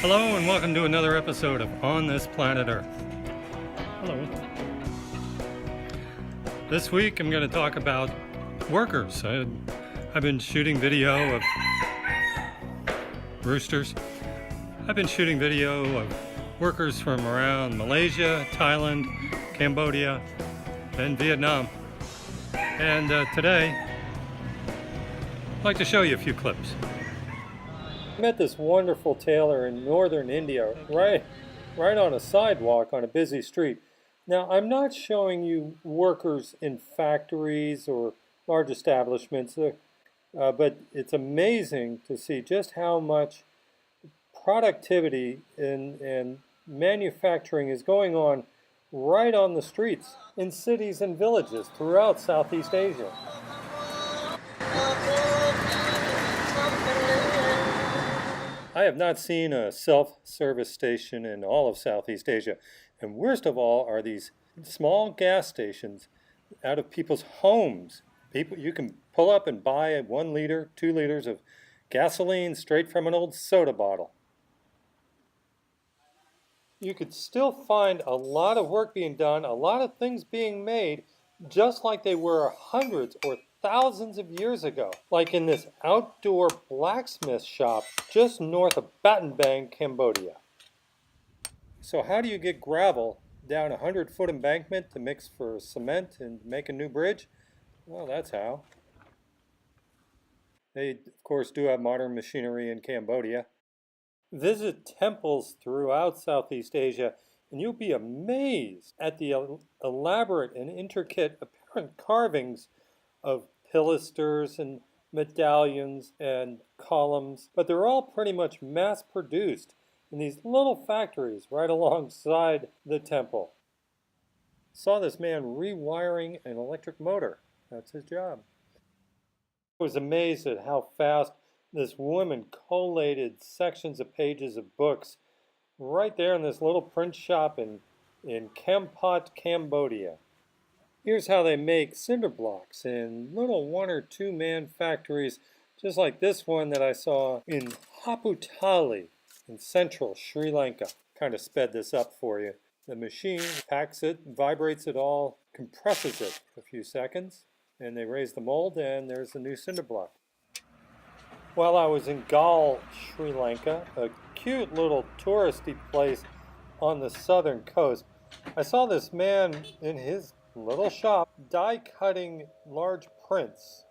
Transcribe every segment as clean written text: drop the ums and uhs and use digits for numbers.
Hello and welcome to another episode of On This Planet Earth. Hello. This week I'm going to talk about workers. I've been shooting video of roosters. I've been shooting video of workers from around Malaysia, Thailand, Cambodia, and Vietnam. And today I'd like to show you a few clips. I met this wonderful tailor in northern India, right on a sidewalk on a busy street. Now, I'm not showing you workers in factories or large establishments, but it's amazing to see just how much productivity and manufacturing is going on right on the streets in cities and villages throughout Southeast Asia. I have not seen a self-service station in all of Southeast Asia. And worst of all are these small gas stations out of people's homes. You can pull up and buy 1 liter, 2 liters of gasoline straight from an old soda bottle. You could still find a lot of work being done, a lot of things being made, just like they were hundreds or thousands of years ago, like in this outdoor blacksmith shop just north of Battambang, Cambodia. So how do you get gravel down a 100-foot embankment to mix for cement and make a new bridge? Well, that's how. They, of course, do have modern machinery in Cambodia. Visit temples throughout Southeast Asia, and you'll be amazed at the elaborate and intricate apparent carvings of pilasters and medallions and columns, but they're all pretty much mass-produced in these little factories right alongside the temple. Saw this man rewiring an electric motor. That's his job. I was amazed at how fast this woman collated sections of pages of books right there in this little print shop in Kampot, Cambodia. Here's how they make cinder blocks in little 1 or 2 man factories, just like this one that I saw in Haputali in central Sri Lanka. Kind of sped this up for you. The machine packs it, vibrates it all, compresses it for a few seconds, and they raise the mold, and there's the new cinder block. While I was in Galle, Sri Lanka, a cute little touristy place on the southern coast, I saw this man in his little shop die cutting large prints.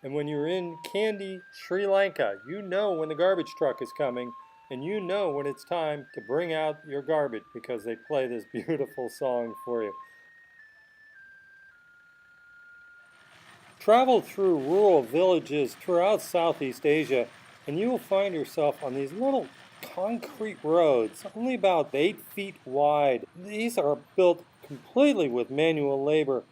And when you're in Kandy, Sri Lanka, you know when the garbage truck is coming, and you know when it's time to bring out your garbage because they play this beautiful song for you. Travel through rural villages throughout Southeast Asia, and you will find yourself on these little concrete roads, only about 8 feet wide. These are built completely with manual labor.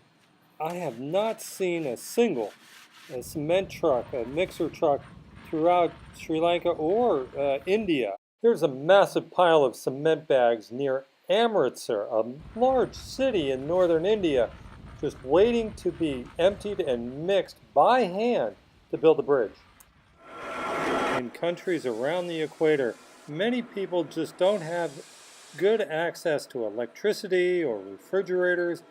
I have not seen a cement truck, a mixer truck throughout Sri Lanka or India. There's a massive pile of cement bags near Amritsar, a large city in northern India, just waiting to be emptied and mixed by hand to build a bridge. In countries around the equator, many people just don't have good access to electricity or refrigerators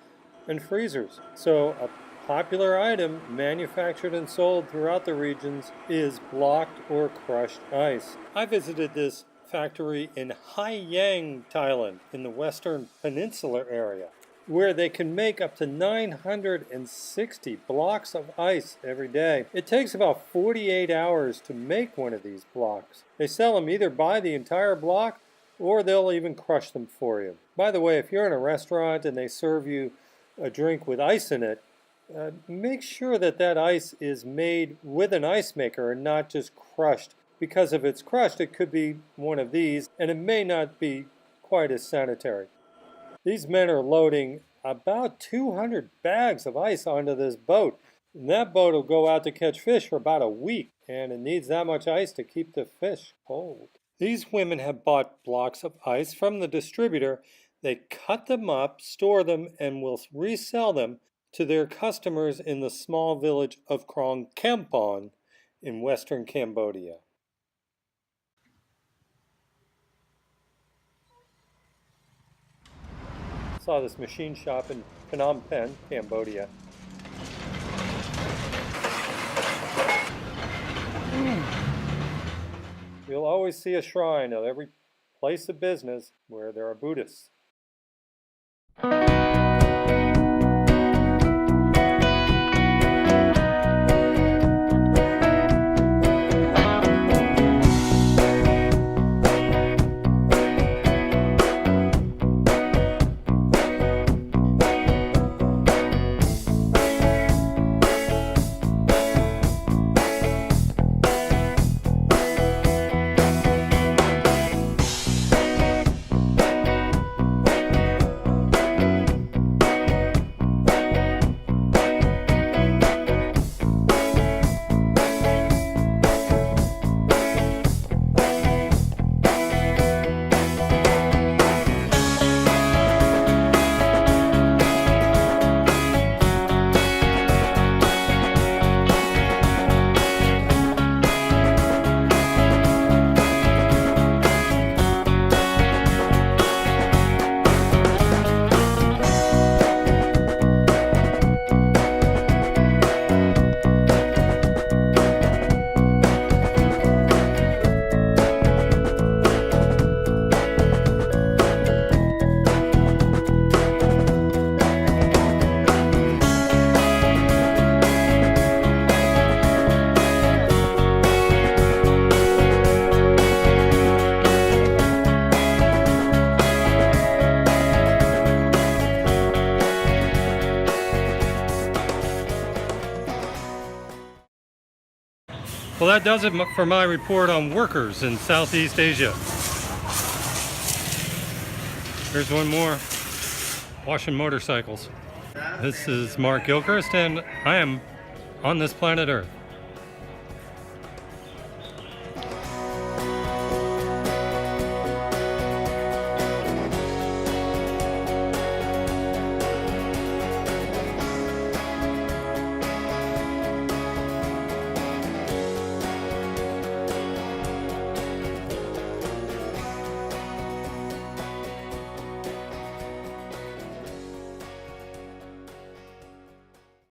and freezers. So a popular item manufactured and sold throughout the regions is blocked or crushed ice. I visited this factory in Hai Yang, Thailand, in the western peninsular area, where they can make up to 960 blocks of ice every day. It takes about 48 hours to make one of these blocks. They sell them either by the entire block or they'll even crush them for you. By the way, if you're in a restaurant and they serve you a drink with ice in it, make sure that that ice is made with an ice maker and not just crushed. Because if it's crushed, it could be one of these, and it may not be quite as sanitary. These men are loading about 200 bags of ice onto this boat. And that boat will go out to catch fish for about a week, and it needs that much ice to keep the fish cold. These women have bought blocks of ice from the distributor. They cut them up, store them, and will resell them to their customers in the small village of Krong Kampon in western Cambodia. Saw this machine shop in Phnom Penh, Cambodia. You'll always see a shrine at every place of business where there are Buddhists. Well, that does it for my report on workers in Southeast Asia. Here's one more, washing motorcycles. This is Mark Gilchrist, and I am on this planet Earth.